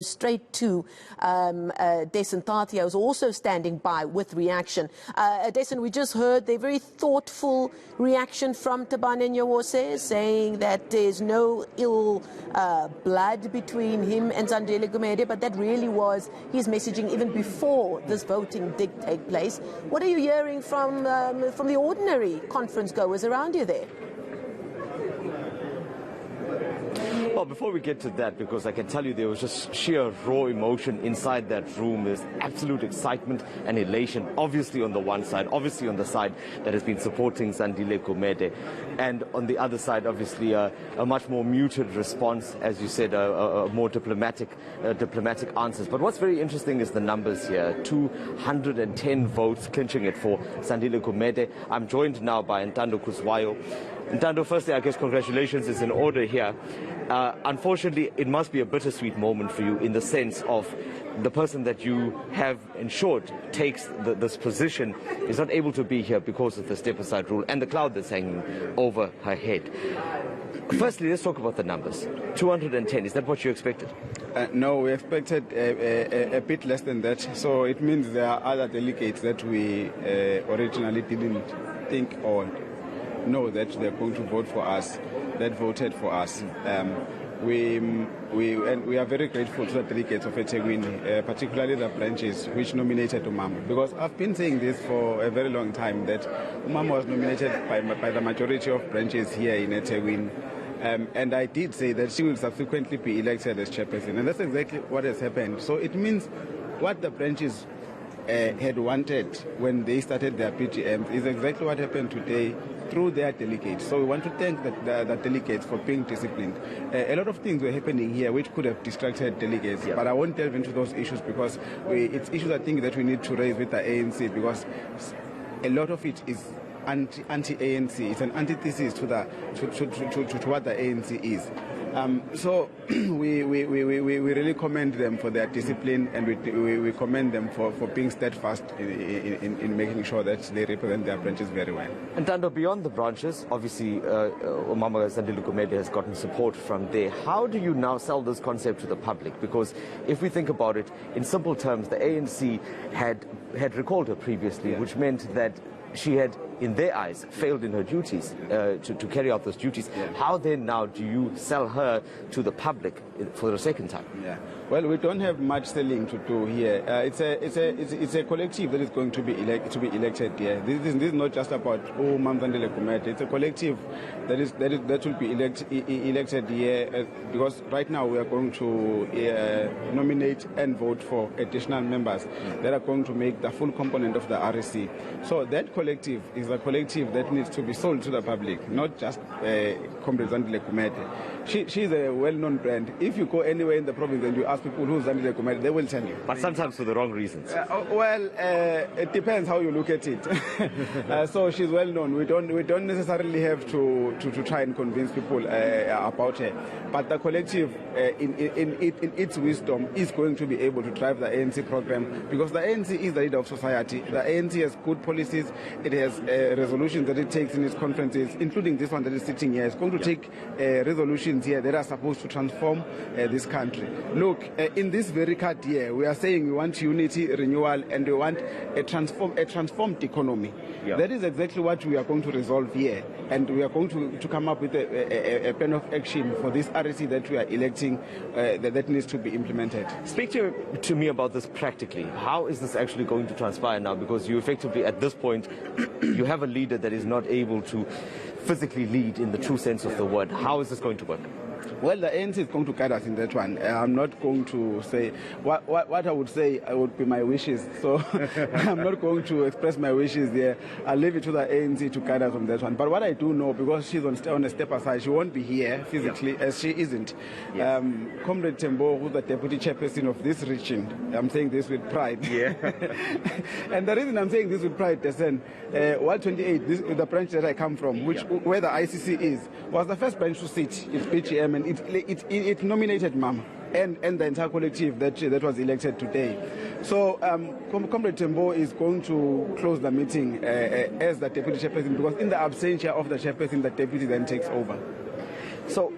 Straight to Desan Thatia, who's also standing by with reaction. Desan, we just heard the very thoughtful reaction from Thabani Nyawose, saying that there's no ill blood between him and Zandile Gumede, but that really was his messaging even before this voting did take place. What are you hearing from the ordinary conference goers around you there? Well, before we get to that, because I can tell you there was just sheer raw emotion inside that room. There's absolute excitement and elation, obviously on the one side, obviously on the side that has been supporting Zandile Gumede, and on the other side, obviously a much more muted response, as you said, a more diplomatic answers. But what's very interesting is the numbers here: 210 votes clinching it for Zandile Gumede. I'm joined now by Ntando Kuzwayo. Ntando, firstly, I guess congratulations is in order here. Unfortunately, it must be a bittersweet moment for you in the sense of the person that you have ensured takes this position is not able to be here because of the step-aside rule and the cloud that's hanging over her head. Firstly, let's talk about the numbers. 210, is that what you expected? No, we expected a bit less than that. So it means there are other delegates that we originally didn't think or know that they're going to vote for us, that voted for us. We are very grateful to the delegates of eThekwini, particularly the branches which nominated Umama. Because I've been saying this for a very long time, that Umama was nominated by the majority of branches here in eThekwini. And I did say that she will subsequently be elected as chairperson. And that's exactly what has happened. So it means what the branches had wanted when they started their PGMs is exactly what happened today through their delegates. So we want to thank the delegates for being disciplined. A lot of things were happening here which could have distracted delegates, but I won't delve into those issues because it's issues I think that we need to raise with the ANC, because a lot of it is anti-ANC. It's an antithesis to what the ANC is. So we really commend them for their discipline, and we commend them for being steadfast in making sure that they represent their branches very well. And Tando, beyond the branches, obviously Umama Zandile Gumede has gotten support from there. How do you now sell this concept to the public? Because if we think about it, in simple terms, the ANC had recalled her previously, which meant that she had, in their eyes, failed in her duties, to carry out those duties. How then now do you sell her to the public for the second time? Well, we don't have much selling to do here. It's a collective that is going to be elected here. This is not just about Zandile Gumede. It's a collective that will be elected here, because right now we are going to nominate and vote for additional members that are going to make the full component of the REC. So that collective is a collective that needs to be sold to the public, not just Comrade Zandile Gumede. She's a well-known brand. If you go anywhere in the province and you ask people who's Zandile Gumede, they will tell you. But sometimes for the wrong reasons. It depends how you look at it. So she's well-known. We don't necessarily have to try and convince people about her. But the collective, in its wisdom, is going to be able to drive the ANC program, because the ANC is the leader of society. The ANC has good policies. It has resolutions that it takes in its conferences, including this one that is sitting here. It's going to take resolutions here that are supposed to transform this country. Look, in this very card here, we are saying we want unity, renewal, and we want a transformed economy. That is exactly what we are going to resolve here, and we are going to come up with a plan of action for this REC that we are electing that needs to be implemented. Speak to me about this practically. How is this actually going to transpire now? Because you effectively, at this point, you have a leader that is not able to physically lead in the true sense of the word. How is this going to work? Well, the ANC is going to guide us in that one. I'm not going to say what I would say would be my wishes. So I'm not going to express my wishes there. I'll leave it to the ANC to guide us on that one. But what I do know, because she's on a step aside, she won't be here physically, as she isn't. Comrade Tembo, who's the deputy chairperson of this region, I'm saying this with pride. And the reason I'm saying this with pride, Desan, 128, the branch that I come from, where the ICC is, was the first branch to sit. It's PGM, and it nominated Mama and the entire collective that was elected today. So Comrade Tembo is going to close the meeting as the deputy chairperson, because in the absentia of the chairperson, the deputy then takes over. So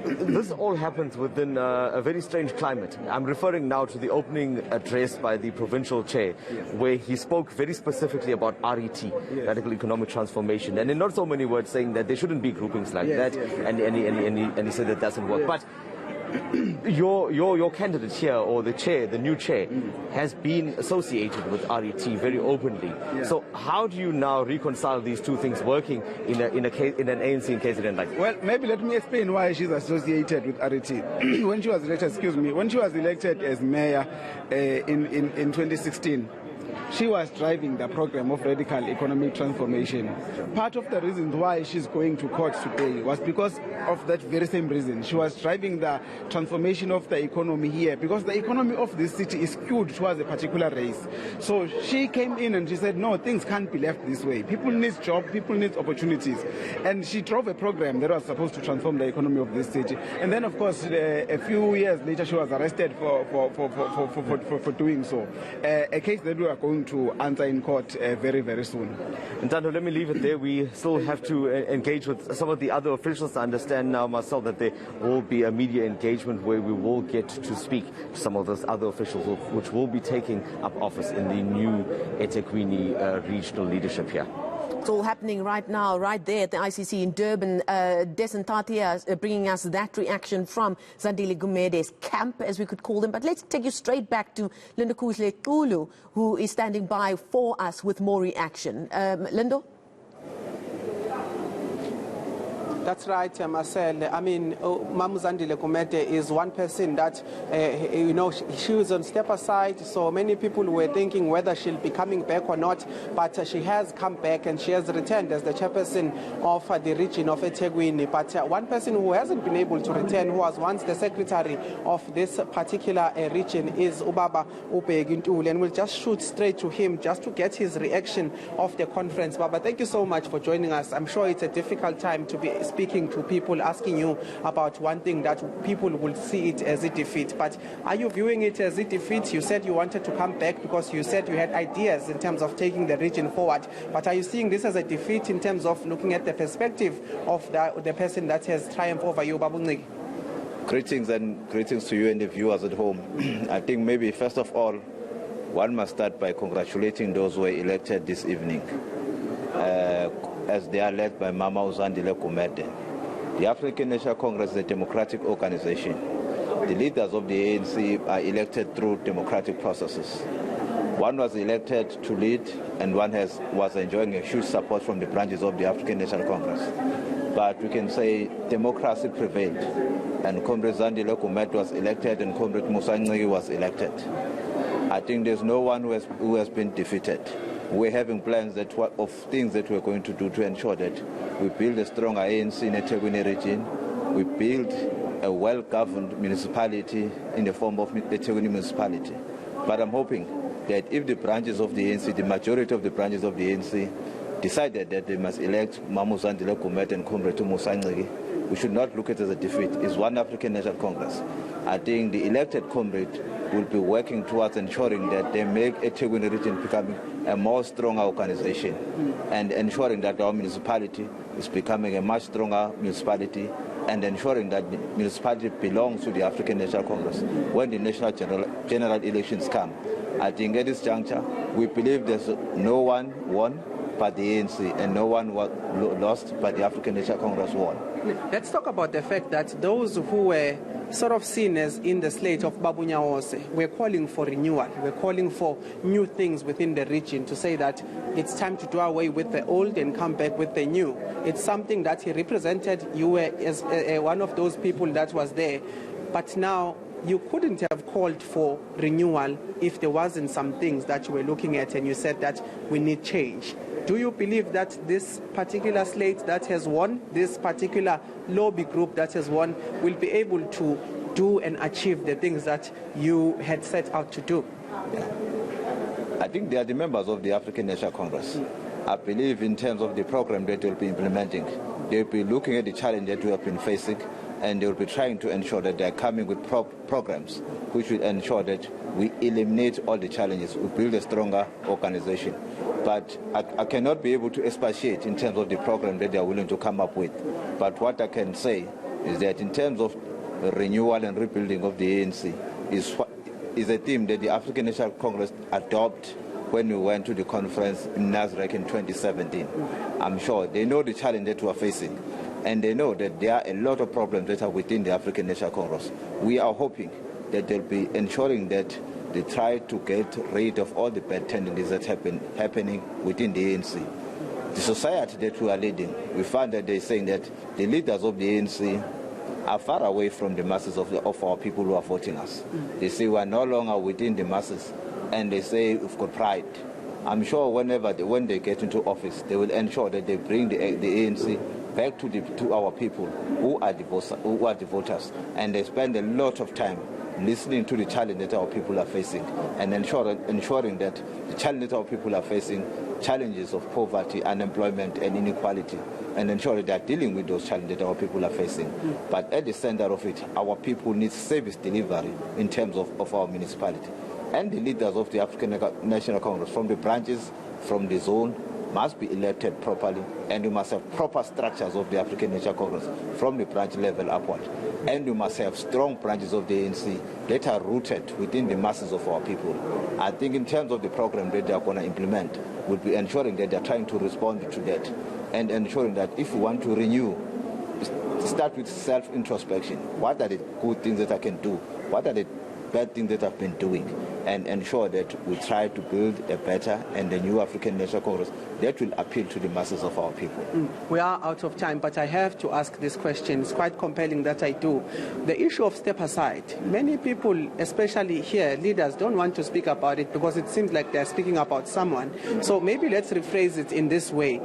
this all happens within a very strange climate. I'm referring now to the opening address by the provincial chair, where he spoke very specifically about RET, radical economic transformation, and in not so many words saying that there shouldn't be groupings like that, and he said that doesn't work. But your candidate here, or the chair, the new chair, has been associated with RET very openly. So how do you now reconcile these two things working in an ANC in KZN like that? Well, maybe let me explain why she's associated with RET. When she was elected as mayor in 2016, she was driving the program of radical economic transformation. Part of the reason why she's going to court today was because of that very same reason. She was driving the transformation of the economy here, because the economy of this city is skewed towards a particular race. So she came in and she said, no, things can't be left this way. People need jobs, people need opportunities. And she drove a program that was supposed to transform the economy of this city. And then, of course, a few years later, she was arrested for doing so. A case that we are going to answer in court very, very soon. Ntando, let me leave it there. We still have to engage with some of the other officials. I understand now, Marcel, that there will be a media engagement where we will get to speak to some of those other officials which will be taking up office in the new eThekwini regional leadership here. It's all happening right now, right there at the ICC in Durban. Desin Tatia bringing us that reaction from Zandile Gumede's camp, as we could call them. But let's take you straight back to Lindo Kuzle, who is standing by for us with more reaction. Lindo? That's right, Marcel. I mean, Mamu Zandile Gumede is one person that, she was on step aside, so many people were thinking whether she'll be coming back or not, but she has come back and she has returned as the chairperson of the region of eThekwini. But one person who hasn't been able to return, who was once the secretary of this particular region, is Ubaba Ubegintule, and we'll just shoot straight to him just to get his reaction of the conference. Baba, thank you so much for joining us. I'm sure it's a difficult time to be speaking to people, asking you about one thing that people will see it as a defeat. But are you viewing it as a defeat? You said you wanted to come back because you said you had ideas in terms of taking the region forward. But are you seeing this as a defeat in terms of looking at the perspective of the person that has triumphed over you, Babungci? Greetings to you and the viewers at home. I think maybe first of all, one must start by congratulating those who were elected this evening. As they are led by Mama Zandile Gumede. The African National Congress is a democratic organization. The leaders of the ANC are elected through democratic processes. One was elected to lead, and one was enjoying a huge support from the branches of the African National Congress. But we can say democracy prevailed, and Comrade Zandile Gumede was elected, and Comrade Musa Nciki was elected. I think there's no one who has been defeated. We're having plans of things that we're going to do to ensure that we build a stronger ANC in the eThekwini region. We build a well-governed municipality in the form of the eThekwini municipality. But I'm hoping that if the branches of the ANC, the majority of the branches of the ANC, decided that they must elect Mamu Zandile Gumede and Comrade Musa Nciki, we should not look at it as a defeat. It's one African National Congress. I think the elected comrade will be working towards ensuring that they make eThekwini region becoming a more stronger organization and ensuring that our municipality is becoming a much stronger municipality and ensuring that the municipality belongs to the African National Congress when the national general elections come. I think at this juncture, we believe there's no one won but the ANC and no one was lost but the African National Congress won. Let's talk about the fact that those who were sort of seen as in the slate of Thabani Nyawose were calling for renewal. We're calling for new things within the region to say that it's time to do away with the old and come back with the new. It's something that he represented. You were as one of those people that was there. But now you couldn't have called for renewal if there wasn't some things that you were looking at and you said that we need change. Do you believe that this particular slate that has won, this particular lobby group that has won, will be able to do and achieve the things that you had set out to do? I think they are the members of the African National Congress. I believe in terms of the program that they'll be implementing, they'll be looking at the challenge that we have been facing, and they'll be trying to ensure that they're coming with programs which will ensure that we eliminate all the challenges, we build a stronger organization. But I cannot be able to expatiate in terms of the program that they are willing to come up with. But what I can say is that in terms of renewal and rebuilding of the ANC is a theme that the African National Congress adopted when we went to the conference in Nasrec in 2017. I'm sure they know the challenge that we are facing, and they know that there are a lot of problems that are within the African National Congress. We are hoping that they'll be ensuring that they try to get rid of all the bad tendencies that happening within the ANC. The society that we are leading, we find that they're saying that the leaders of the ANC are far away from the masses of our people who are voting us. They say we are no longer within the masses, and they say we've got pride. I'm sure when they get into office, they will ensure that they bring the ANC back to our people who are the voters, and they spend a lot of time listening to the challenge that our people are facing, and ensuring that the challenge that our people are facing, challenges of poverty, unemployment and inequality, and ensuring they are dealing with those challenges that our people are facing. But at the center of it, our people need service delivery in terms of our municipality. And the leaders of the African National Congress, from the branches, from the zone, must be elected properly, and we must have proper structures of the African National Congress from the branch level upward. And we must have strong branches of the ANC that are rooted within the masses of our people. I think in terms of the program that they are going to implement, we'll be ensuring that they are trying to respond to that, and ensuring that if we want to renew, start with self-introspection. What are the good things that I can do? What are the bad things that I've been doing, and ensure that we try to build a better and a new African National Congress that will appeal to the masses of our people. We are out of time, but I have to ask this question. It's quite compelling that I do. The issue of step aside, many people, especially here, leaders, don't want to speak about it because it seems like they're speaking about someone. So maybe let's rephrase it in this way.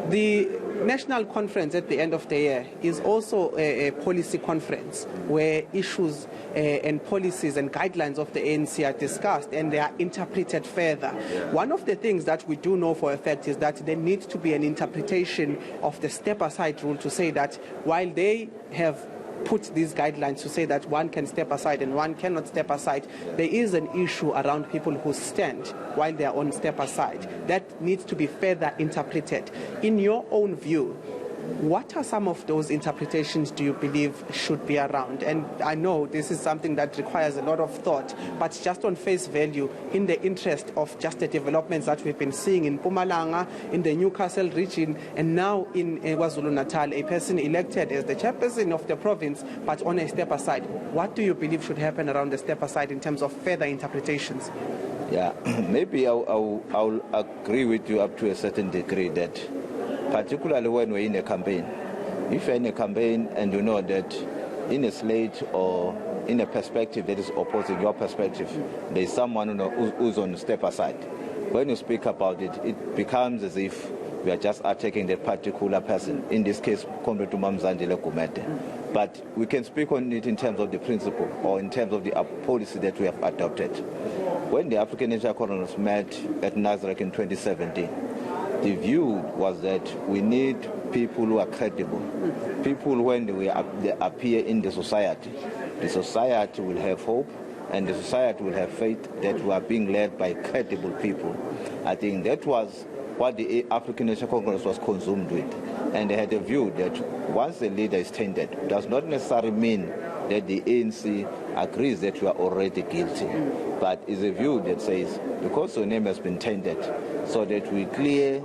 The National Conference at the end of the year is also a policy conference where issues and policies and guidelines of the ANC are discussed and they are interpreted further. One of the things that we do know for a fact is that there needs to be an interpretation of the step-aside rule to say that while they have put these guidelines to say that one can step aside and one cannot step aside, there is an issue around people who stand while they are on step aside. That needs to be further interpreted. In your own view, what are some of those interpretations do you believe should be around? And I know this is something that requires a lot of thought, but just on face value, in the interest of just the developments that we've been seeing in Mpumalanga, in the Newcastle region, and now in KwaZulu-Natal, a person elected as the chairperson of the province, but on a step aside. What do you believe should happen around the step aside in terms of further interpretations? Yeah, maybe I'll agree with you up to a certain degree that particularly when we're in a campaign. If you're in a campaign and you know that in a slate or in a perspective that is opposing your perspective, there's someone who's on step aside. When you speak about it, it becomes as if we are just attacking that particular person, in this case, Comrade Zandile Gumede. But we can speak on it in terms of the principle or in terms of the policy that we have adopted. When the African National Congress met at Nasrec in 2017, the view was that we need people who are credible. People, when they appear in the society will have hope, and the society will have faith that we are being led by credible people. I think that was what the African National Congress was consumed with. And they had a view that once a leader is tainted, does not necessarily mean that the ANC agrees that you are already guilty. But is a view that says, because your name has been tainted, so that we clear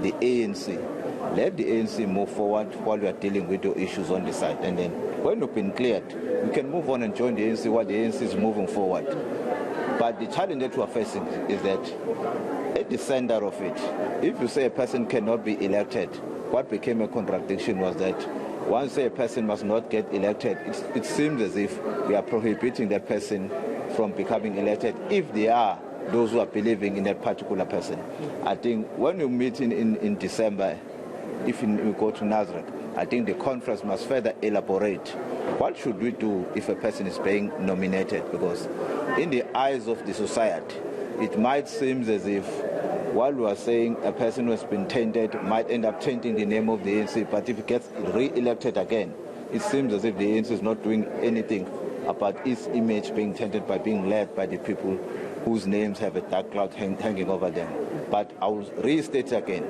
the ANC, let the ANC move forward while we are dealing with the issues on the side. And then when we've been cleared, we can move on and join the ANC while the ANC is moving forward. But the challenge that we are facing is that at the center of it, if you say a person cannot be elected, what became a contradiction was that once a person must not get elected, it seems as if we are prohibiting that person from becoming elected if they are those who are believing in that particular person. I think when we meet in December, if we go to Nasrec, I think the conference must further elaborate what should we do if a person is being nominated, because in the eyes of the society, it might seem as if while we are saying a person who has been tainted might end up tainting the name of the ANC, but if he gets re-elected again, it seems as if the ANC is not doing anything about its image being tainted by being led by the people whose names have a dark cloud hanging over them. But I will restate again,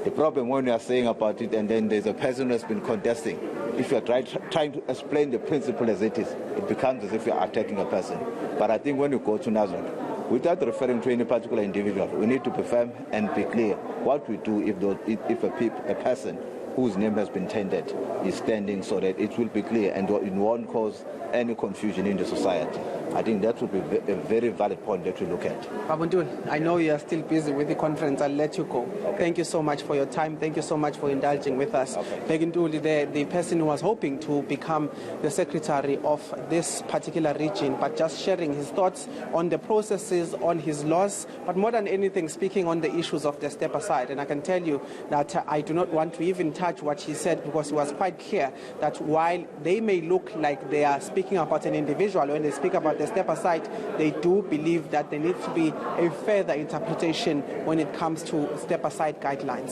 the problem when we are saying about it and then there's a person who has been contesting if you're trying to explain the principle as it is, it becomes as if you're attacking a person. But I think when you go to NASREC, without referring to any particular individual, we need to be firm and be clear what we do if a person whose name has been tendered is standing, so that it will be clear and it won't cause any confusion in the society. I think that would be a very valid point that we look at. Babuntul, I know you are still busy with the conference. I'll let you go. Okay. Thank you so much for your time. Thank you so much for indulging with us. Okay. The person who was hoping to become the secretary of this particular region, but just sharing his thoughts on the processes, on his laws, but more than anything, speaking on the issues of the step aside. And I can tell you that I do not want to even touch what he said, because he was quite clear that while they may look like they are speaking about an individual, when they speak about the step aside, they do believe that there needs to be a further interpretation when it comes to step aside guidelines.